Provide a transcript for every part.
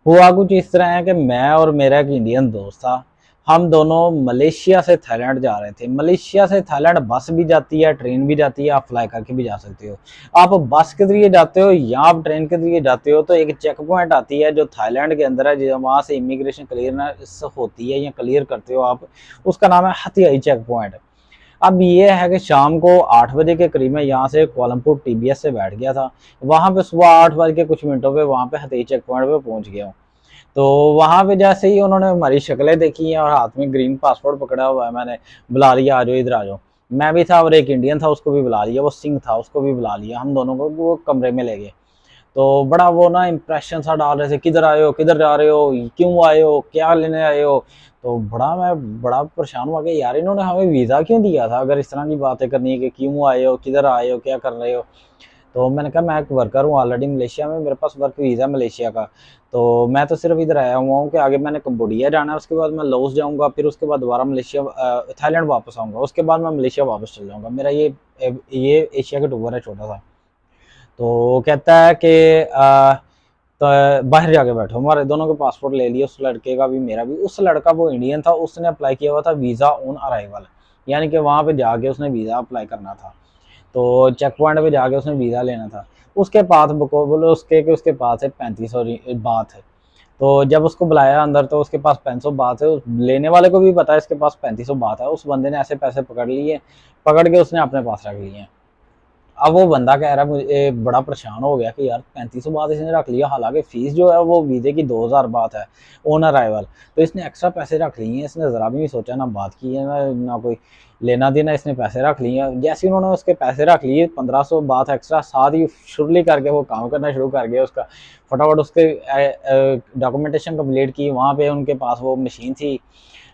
हुआ कुछ इस तरह है कि मैं और मेरा एक इंडियन दोस्त था। हम दोनों मलेशिया से थाईलैंड जा रहे थे। मलेशिया से थाईलैंड बस भी जाती है, ट्रेन भी जाती है, आप फ्लाई करके भी जा सकते हो। आप बस के जरिए जाते हो या आप ट्रेन के जरिए जाते हो तो एक चेक पॉइंट आती है जो थाईलैंड के अंदर है, वहाँ से इमिग्रेशन क्लियरेंस होती है या क्लियर करते हो आप। उसका नाम है हथियाई चेक पॉइंट। अब ये है कि शाम को 8 बजे के करीब में यहाँ से कोलमपुर टीबीएस से बैठ गया था। वहाँ पे सुबह 8 बज के कुछ मिनटों पे वहाँ पे हथेई चेक पॉइंट पे पहुँच गया हूँ। तो वहाँ पे जैसे ही उन्होंने हमारी शक्लें देखी हैं और हाथ में ग्रीन पासपोर्ट पकड़ा हुआ है, मैंने बुला लिया, आ जाओ इधर आ जाओ। मैं भी था और एक इंडियन था, उसको भी बुला लिया, वो सिंह था, उसको भी बुला लिया। हम दोनों को वो कमरे में ले गए। तो बड़ा वो ना इम्प्रेशन सा डाल रहे थे, किधर आए हो, किधर जा रहे हो, क्यों आए हो, क्या लेने आए हो। तो मैं बड़ा परेशान हुआ कि यार इन्होंने हमें वीज़ा क्यों दिया था अगर इस तरह की बातें करनी है कि क्यों आए हो, किधर आए हो, क्या कर रहे हो। तो मैंने कहा मैं एक वर्कर हूँ ऑलरेडी मलेशिया में, मेरे पास वर्क वीज़ा मलेशिया का। तो मैं तो सिर्फ इधर आया हुआ हूँ कि आगे मैंने कम्बोडिया जाना है, उसके बाद मैं लाओस जाऊँगा, फिर उसके बाद दोबारा मलेशिया थाईलैंड वापस आऊँगा, उसके बाद मैं मलेशिया वापस चल जाऊँगा। मेरा ये एशिया का टूर है छोटा सा। तो वो कहता है कि तो बाहर जाके बैठो। हमारे दोनों के पासपोर्ट ले लिए, उस लड़के का भी मेरा भी। उस लड़का वो इंडियन था, उसने अप्लाई किया हुआ था वीज़ा ऑन अराइवल, यानी कि वहाँ पे जाके उसने वीज़ा अप्लाई करना था। तो चेक पॉइंट पे जाके उसने वीज़ा लेना था। उसके पास बोलो उसके पास है 3500 बात है। तो जब उसको बुलाया अंदर तो उसके पास 500 बात है, उस लेने वाले को भी पता है इसके पास 3500 बात है। उस बंदे ने ऐसे पैसे पकड़ लिए, पकड़ के उसने अपने पास रख लिए। अब वो बंदा कह रहा है, मुझे बड़ा परेशान हो गया कि यार 3500 बात इसने रख लिया, हालांकि फीस जो है वो वीज़े की 2000 बात है ऑन अराइवल। तो इसने एक्स्ट्रा पैसे रख लिए हैं, इसने ज़रा भी नहीं सोचा, ना बात की है, ना कोई लेना देना, इसने पैसे रख लिए हैं। जैसे उन्होंने उसके पैसे रख लिए, 1500 बात एक्स्ट्रा साथ ही शुरली करके वो काम करना शुरू कर गया उसका। फटाफट उसके डॉक्यूमेंटेशन कंप्लीट की। वहाँ पे उनके पास वो मशीन थी,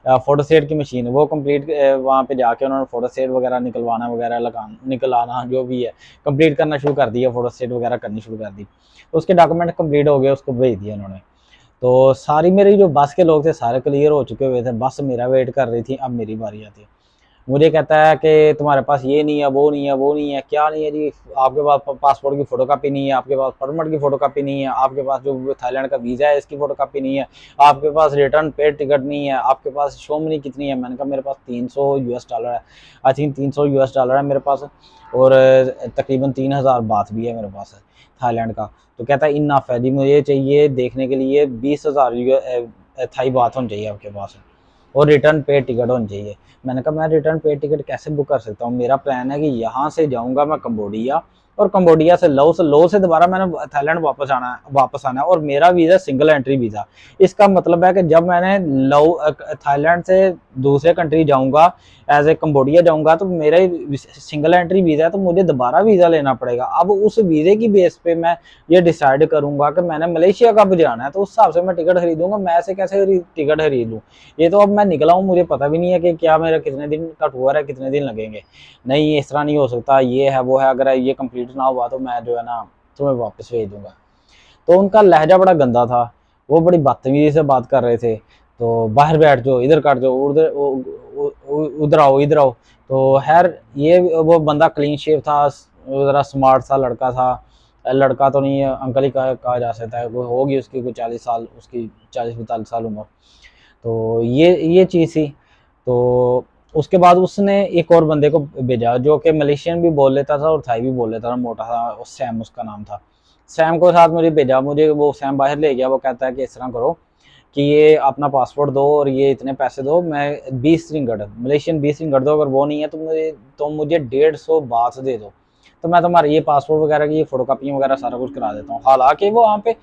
फोटो सेट की मशीन, वो कंप्लीट वहाँ पे जाके उन्होंने फोटो सेट वगैरह निकलवाना वगैरह निकलाना जो भी है कंप्लीट करना शुरू कर दिया, फोटो सेट वगैरह करनी शुरू कर दी। उसके डॉक्यूमेंट कंप्लीट हो गए, उसको भेज दिया उन्होंने। तो सारी मेरी जो बस के लोग थे सारे क्लियर हो चुके हुए थे, बस मेरा वेट कर रही थी, अब मेरी बारी आती है। मुझे कहता है कि तुम्हारे पास ये नहीं है, वो नहीं है, वो नहीं है, क्या नहीं है जी, आपके पास पासपोर्ट की फोटो कापी नहीं है, आपके पास परमिट की फोटो कापी नहीं है, आपके पास जो थाईलैंड का वीज़ा है इसकी फोटो कापी नहीं है, आपके पास रिटर्न पेड टिकट नहीं है, आपके पास शो मनी कितनी है। मैंने कहा मेरे पास 300 यूएस डॉलर है, आई थिंक 300 यूएस डॉलर है मेरे पास, और तकरीबन 3000 बात भी है मेरे पास थाईलैंड का। तो कहता है इनफ है जी, मुझे चाहिए देखने के लिए 20,000 थाई बात होनी चाहिए आपके पास, और रिटर्न पे टिकट होनी चाहिए। मैंने कहा मैं रिटर्न पे टिकट कैसे बुक कर सकता हूँ, मेरा प्लान है कि यहाँ से जाऊँगा मैं कम्बोडिया, और कम्बोडिया से लो से दोबारा मैंने थाईलैंड वापस आना है, और मेरा वीज़ा सिंगल एंट्री वीज़ा। इसका मतलब है कि जब मैंने थाईलैंड से दूसरे कंट्री जाऊँगा, एज ए कम्बोडिया जाऊँगा, तो मेरा सिंगल एंट्री वीज़ा है, तो मुझे दोबारा वीज़ा लेना पड़ेगा। अब उस वीज़े की बेस पे मैं ये डिसाइड करूँगा कि मैंने मलेशिया कब जाना है, तो उस हिसाब से मैं टिकट खरीदूंगा। मैं ऐसे कैसे टिकट खरीद लूँ। ये तो अब मैं निकला हूँ, मुझे पता भी नहीं है कि क्या मेरा कितने दिन का टूर है, कितने दिन लगेंगे। नहीं इस तरह नहीं हो सकता, ये है वो है, अगर ये कंप्लीट ना हुआ तो मैं जो है ना तुम्हें वापस भेज दूंगा। तो उनका लहजा बड़ा गंदा था, वो बड़ी बदतमीजी से बात कर रहे थे। तो बाहर बैठ जाओ, इधर कर जाओ, उधर आओ, इधर आओ। तो खैर ये वो बंदा क्लीन शेव था, ज़रा स्मार्ट सा लड़का था। लड़का तो नहीं है, अंकल ही कहा जा सकता है, वो होगी उसकी कोई 40 साल, उसकी 40-45 साल उम्र। तो ये चीज़ थी। तो उसके बाद उसने एक और बंदे को भेजा जो कि मलेशियन भी बोल लेता था और थाई भी बोल लेता था, मोटा था, सैम उसका नाम था। सैम को साथ मुझे भेजा, मुझे वो सैम बाहर ले गया। वो कहता है कि इस तरह करो कि ये अपना पासपोर्ट दो और ये इतने पैसे दो, मैं 20 रिंगट मलेशियन 20 रिंगट दो, अगर वो नहीं है तो मुझे 150 बात दे दो, तो मैं तुम्हारे ये पासपोर्ट वगैरह की ये फोटो कापियाँ वगैरह सारा कुछ करा देता हूँ। हालांकि वो वहाँ पे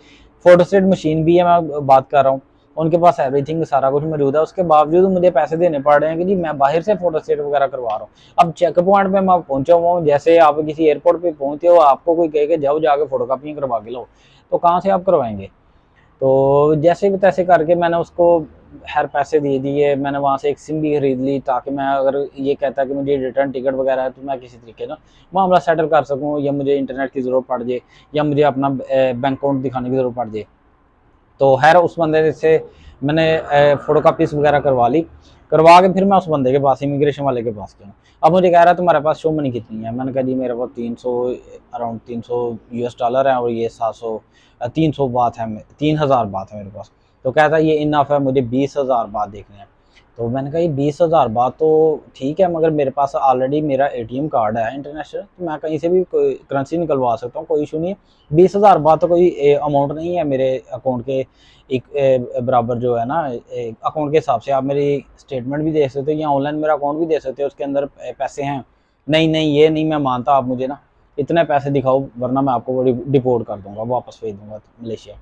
फोटोस्टेट मशीन भी है, मैं बात कर रहा हूँ, उनके पास एवरीथिंग सारा कुछ मौजूद है, उसके बावजूद मुझे पैसे देने पड़ रहे हैं कि जी मैं बाहर से फोटो स्टेट वगैरह करवा रहा हूँ। अब चेक पॉइंट पे मैं पहुंचा हुआ हूँ, जैसे आप किसी एयरपोर्ट पे पहुंचते हो, आपको कोई कहे कि जाओ जाके फोटो कापियाँ करवा के लो, तो कहाँ से आप करवाएंगे। तो जैसे भी तैसे करके मैंने उसको हर पैसे दे दिए। मैंने वहाँ से एक सिम भी खरीद ली ताकि मैं अगर ये कहता कि मुझे रिटर्न टिकट वगैरह है तो मैं किसी तरीके ना मामला सेटल कर सकूँ, या मुझे इंटरनेट की ज़रूरत पड़ जाए, या मुझे अपना बैंक अकाउंट दिखाने की ज़रूरत पड़ जाए। तो खैर उस बंदे से मैंने फोटो कापीस वगैरह करवा के फिर मैं उस बंदे के पास, इमिग्रेशन वाले के पास गया। अब मुझे कह रहा है तुम्हारे पास शो मनी कितनी है? मैंने कहा जी मेरे पास 300, अराउंड 300 यूएस डॉलर है और ये 700 300 बात है, 3000 बात है मेरे पास। तो कहता है ये इनफ है, मुझे 20,000 बात देखने हैं। तो मैंने कहा ये 20,000 बात तो ठीक है, मगर मेरे पास ऑलरेडी मेरा एटीएम कार्ड है इंटरनेशनल, तो मैं कहीं से भी कोई करेंसी निकलवा सकता हूँ, कोई इशू नहीं है। 20,000 बात तो कोई अमाउंट नहीं है मेरे अकाउंट के एक बराबर जो है ना, अकाउंट के हिसाब से आप मेरी स्टेटमेंट भी देख सकते हो या ऑनलाइन मेरा अकाउंट भी देख सकते हो, उसके अंदर पैसे हैं। नहीं नहीं ये नहीं मैं मानता, आप मुझे ना इतने पैसे दिखाओ वरना मैं आपको डिपोर्ट कर दूंगा, वापस भेज दूंगा मलेशिया।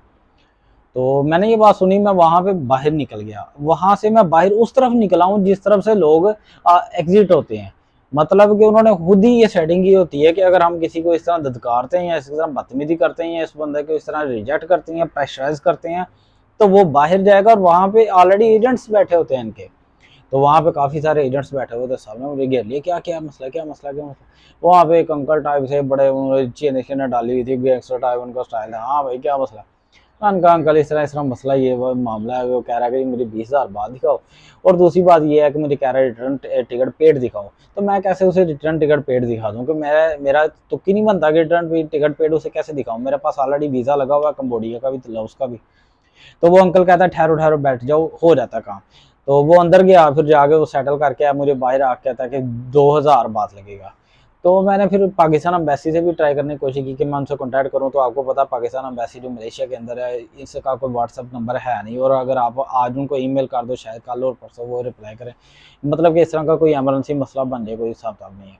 तो मैंने ये बात सुनी, मैं वहां पे बाहर निकल गया। वहां से मैं बाहर उस तरफ निकला हूँ जिस तरफ से लोग एग्जिट होते हैं। मतलब कि उन्होंने खुद ही ये सेटिंग की होती है कि अगर हम किसी को इस तरह धत्कारते हैं या इस तरह बदतमीजी करते हैं या इस बंदे को इस तरह रिजेक्ट करते हैं, प्रेशराइज करते हैं, तो वो बाहर जाएगा। और वहां पे ऑलरेडी एजेंट्स बैठे होते हैं इनके। तो वहाँ पे काफ़ी सारे एजेंट्स बैठे हुए थे, सबने मुझे घेर लिया, क्या क्या मसला, क्या मसला, क्या मसला। वहाँ पे एक अंकल टाइप से बड़े चेन ने डाली हुई थी, गैंगस्टर टाइप उनका स्टाइल था। हाँ भाई क्या मसला? मैंने कहा अंकल इस तरह मसला ये वो मामला है। वो कह रहा है कि मुझे 20,000 बात दिखाओ, और दूसरी बात ये है कि मुझे कह रहा है रिटर्न टिकट पेड दिखाओ। तो मैं कैसे उसे रिटर्न टिकट पेड दिखा दूँ? कि मेरा तुक्की नहीं बनता कि रिटर्न टिकट पेड उसे कैसे दिखाऊँ। मेरे पास ऑलरेडी वीज़ा लगा हुआ है, कम्बोडिया का भी, लाओस का भी। तो वो अंकल कहता है ठहरो ठहरो बैठ जाओ, हो जाता काम। तो वो अंदर गया, फिर जाके वो सेटल करके आया, मुझे बाहर आके कहता है कि 2,000 बात लगेगा। तो मैंने फिर पाकिस्तान अम्बेसी से भी ट्राई करने की कोशिश की कि मैं उनसे कॉन्टैक्ट करूं। तो आपको पता पाकिस्तान अम्बेसी जो मलेशिया के अंदर है, इसका कोई व्हाट्सअप नंबर है नहीं, और अगर आप आज उनको ईमेल कर दो शायद कल और परसों वो रिप्लाई करें। मतलब कि इस तरह का कोई एमरजेंसी मसला बन जाए, कोई हिसाब किताब नहीं है।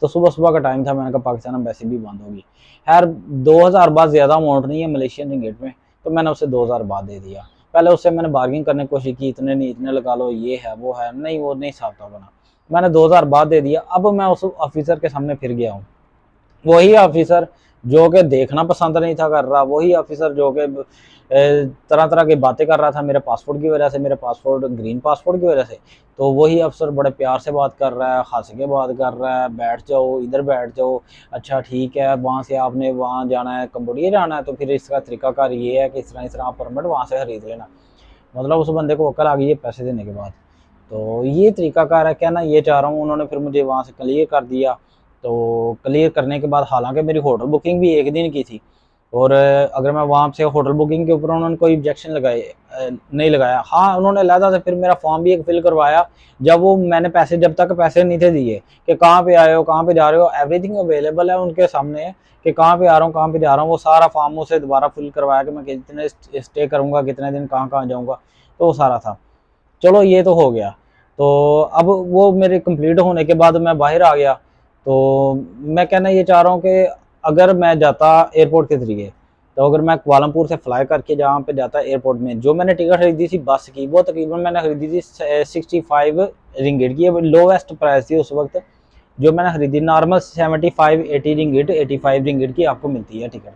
तो सुबह सुबह का टाइम था, मैंने कहा पाकिस्तान अम्बेसी भी बंद होगी। खैर 2,000 बात ज़्यादा अमाउंट नहीं है मलेशियन रिंगिट में, तो मैंने उसे 2,000 बात दे दिया। पहले उससे मैंने बार्गिंग करने की कोशिश की, इतने नहीं, इतने लगा लो, ये है वो है, नहीं वो नहीं हिसाब था बना। मैंने 2,000 बात दे दिया। अब मैं उस ऑफिसर के सामने फिर गया हूँ। वही ऑफिसर जो कि देखना पसंद नहीं था कर रहा, वही ऑफिसर जो कि तरह तरह की बातें कर रहा था मेरे पासपोर्ट की वजह से, मेरे पासपोर्ट ग्रीन पासपोर्ट की वजह से। तो वही अफसर बड़े प्यार से बात कर रहा है, हंस के बात कर रहा है, बैठ जाओ इधर बैठ जाओ, अच्छा ठीक है वहाँ से आपने वहाँ जाना है, कम्बोडिया जाना है, तो फिर इसका तरीकाकार ये है कि इस तरह आप परमिट वहाँ से खरीद लेना। मतलब उस बंदे को अकल आ गई है पैसे देने के बाद। तो ये तरीकाकार है, कहना ये चाह रहा हूँ। उन्होंने फिर मुझे वहाँ से क्लियर कर दिया। तो क्लियर करने के बाद हालांकि मेरी होटल बुकिंग भी एक दिन की थी, और अगर मैं वहाँ से होटल बुकिंग के ऊपर उन्होंने कोई ऑब्जेक्शन लगाए नहीं लगाया। हाँ उन्होंने अलहदा से फिर मेरा फॉर्म भी एक फिल करवाया। जब वो मैंने पैसे, जब तक पैसे नहीं थे दिए कि कहाँ पे आए हो, कहाँ पे जा रहे हो, एवरीथिंग अवेलेबल है उनके सामने कि कहाँ पे आ रहा हूँ, कहाँ पे जा रहा हूँ, वो सारा फॉर्म उसे दोबारा फिल करवाया कि मैं कितने स्टे करूँगा, कितने दिन कहाँ कहाँ जाऊँगा, तो वो सारा था। चलो ये तो हो गया। तो अब वो मेरे कंप्लीट होने के बाद मैं बाहर आ गया। तो मैं कहना ये चाह रहा हूँ कि अगर मैं जाता एयरपोर्ट के जरिए, तो अगर मैं कुआलालंपुर से फ्लाई करके जहाँ पे जाता एयरपोर्ट में, जो मैंने टिकट खरीदी थी बस की, वो तकरीबन मैंने खरीदी थी 65 रिंगिट की, लोवेस्ट प्राइस थी उस वक्त जो मैंने खरीदी। नॉर्मल 75 80 रिंगिट, 85 रिंगिट की आपको मिलती है टिकट।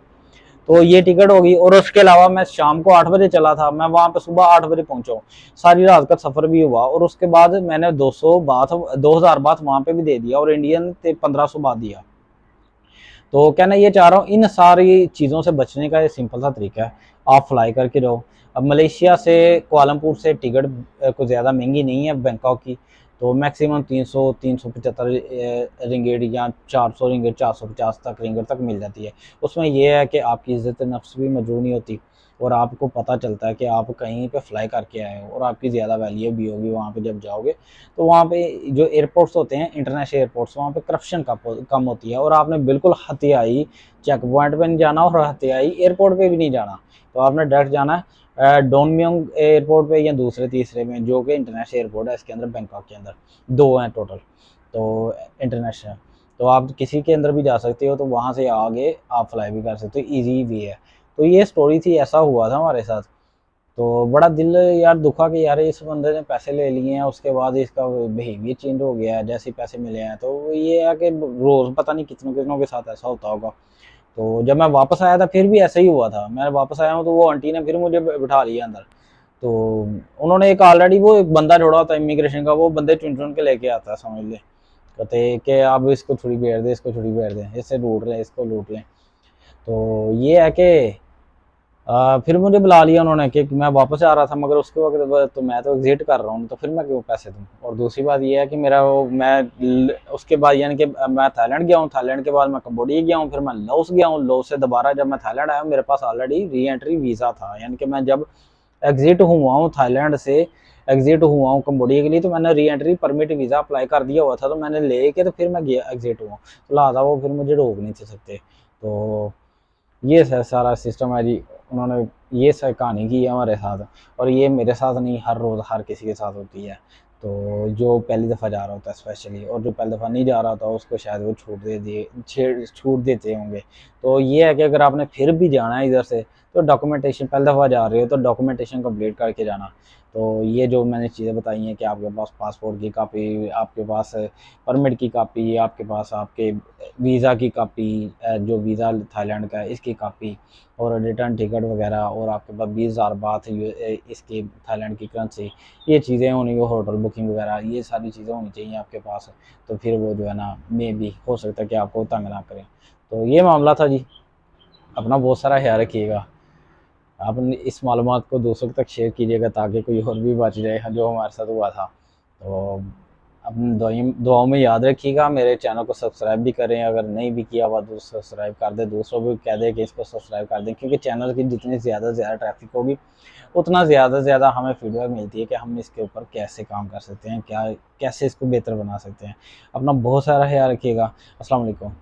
तो ये टिकट होगी। और उसके अलावा मैं शाम को 8 बजे चला था, मैं वहां पे सुबह 8 बजे पहुंचा हूँ। सारी रात का सफर भी हुआ, और उसके बाद मैंने 2,000 बात वहां पे भी दे दिया, और इंडियन 1500 बात दिया। तो कहना ये चाह रहा हूँ इन सारी चीज़ों से बचने का ये सिंपल सा तरीका है, आप फ्लाई करके रहो। अब मलेशिया से कुआलालंपुर से टिकट कुछ ज़्यादा महंगी नहीं है बैंकॉक की। तो मैक्सिमम 300 375 रिंगेट या 400 रिंगेट, 450 तक रिंगेट तक मिल जाती है। उसमें यह है कि आपकी इज़्ज़त नफ्स भी मजरूह नहीं होती, और आपको पता चलता है कि आप कहीं पे फ्लाई करके आए हो, और आपकी ज़्यादा वैल्यू भी होगी वहाँ पे जब जाओगे। तो वहाँ पे जो एयरपोर्ट्स होते हैं इंटरनेशनल एयरपोर्ट्स, वहाँ पे करप्शन कम होती है, और आपने बिल्कुल हथियाई चेक पॉइंट पे नहीं जाना और हथियाई एयरपोर्ट पे भी नहीं जाना। तो आपने डायरेक्ट जाना है डोनम्योंग एयरपोर्ट पे या दूसरे तीसरे में, जो कि इंटरनेशनल एयरपोर्ट है इसके अंदर, बैंकॉक के अंदर 2 हैं टोटल। तो इंटरनेशनल, तो आप किसी के अंदर भी जा सकते हो, तो वहाँ से आगे आप फ्लाई भी कर सकते हो, ईजी वे है। तो ये स्टोरी थी, ऐसा हुआ था हमारे साथ। तो बड़ा दिल यार दुखा कि यार इस बंदे ने पैसे ले लिए हैं, उसके बाद इसका बिहेवियर चेंज हो गया है, जैसे पैसे मिले हैं। तो ये है कि रोज़ पता नहीं कितनों कितनों के साथ ऐसा होता होगा। तो जब मैं वापस आया था फिर भी ऐसा ही हुआ था। मैं वापस आया हूँ तो वो आंटी ने फिर मुझे बिठा लिया अंदर। तो उन्होंने एक ऑलरेडी वो एक बंदा जोड़ा होता है इमिग्रेशन का, वो बंदे चुन चुन के लेके आता है, समझ ले। कहते कि आप इसको छुरी फेर दें, इसको छुरी फेर दें, इससे लूट लें, इसको लूट लें। तो ये है कि फिर मुझे बुला लिया उन्होंने कि मैं वापस आ रहा था, मगर उसके वक्त तो मैं तो एग्जिट कर रहा हूँ, तो फिर मैं क्यों पैसे दूँ। और दूसरी बात ये है कि मेरा वो उसके बाद यानी कि मैं थाईलैंड गया हूँ, थाईलैंड के बाद मैं कम्बोडिया गया हूँ, फिर मैं लाओस गया हूँ, लाओस से दोबारा जब मैं थाईलैंड आया मेरे पास ऑलरेडी री एंट्री वीज़ा था, यानी कि मैं जब एग्जिट हुआ हूँ थाईलैंड से, एग्जिट हुआ हूँ कम्बोडिया के लिए, तो मैंने re entry permit visa apply कर दिया हुआ था, तो मैंने ले के तो फिर मैं गया एग्जिट हुआ, तो लिहाजा वो फिर मुझे रोक नहीं थे सकते। तो ये सारा सिस्टम है जी। उन्होंने ये सब कहानी की है हमारे साथ, और ये मेरे साथ नहीं, हर रोज़ हर किसी के साथ होती है। तो जो पहली दफ़ा जा रहा होता है स्पेशली, और जो पहली दफ़ा नहीं जा रहा होता उसको शायद वो छूट देते होंगे। तो ये है कि अगर आपने फिर भी जाना है इधर से, तो डॉक्यूमेंटेशन, पहली दफ़ा जा रहे हो तो डॉक्यूमेंटेशन कंप्लीट करके जाना। तो ये जो मैंने चीज़ें बताई हैं कि आपके पास पासपोर्ट की कापी, आपके पास परमिट की कापी, आपके पास आपके वीज़ा की कापी, जो वीज़ा थाईलैंड का है इसकी कापी, और रिटर्न टिकट वगैरह, और आपके पास 20,000 बात इसकी थाईलैंड की करेंसी, ये चीज़ें होनी, वो होटल बुकिंग वगैरह, ये सारी चीज़ें होनी चाहिए आपके पास। तो फिर वो जो है ना, मे भी हो सकता है कि आपको तंग ना करें। तो ये मामला था जी। अपना बहुत सारा ख्याल रखिएगा। आप इस मालूमात को दूसरों तक शेयर कीजिएगा ताकि कोई और भी बच जाए जो हमारे साथ हुआ था। तो अपनी दुआओं में याद रखिएगा। मेरे चैनल को सब्सक्राइब भी करें, अगर नहीं भी किया हुआ तो सब्सक्राइब कर दें, दूसरों को कह दें कि इसको सब्सक्राइब कर दें, क्योंकि चैनल की जितनी ज़्यादा से ज़्यादा ट्रैफिक होगी उतना ज़्यादा से ज़्यादा हमें फीडबैक मिलती है कि हम इसके ऊपर कैसे काम कर सकते हैं, क्या कैसे इसको बेहतर बना सकते हैं। अपना बहुत सारा ख्याल रखिएगा। अस्सलाम वालेकुम।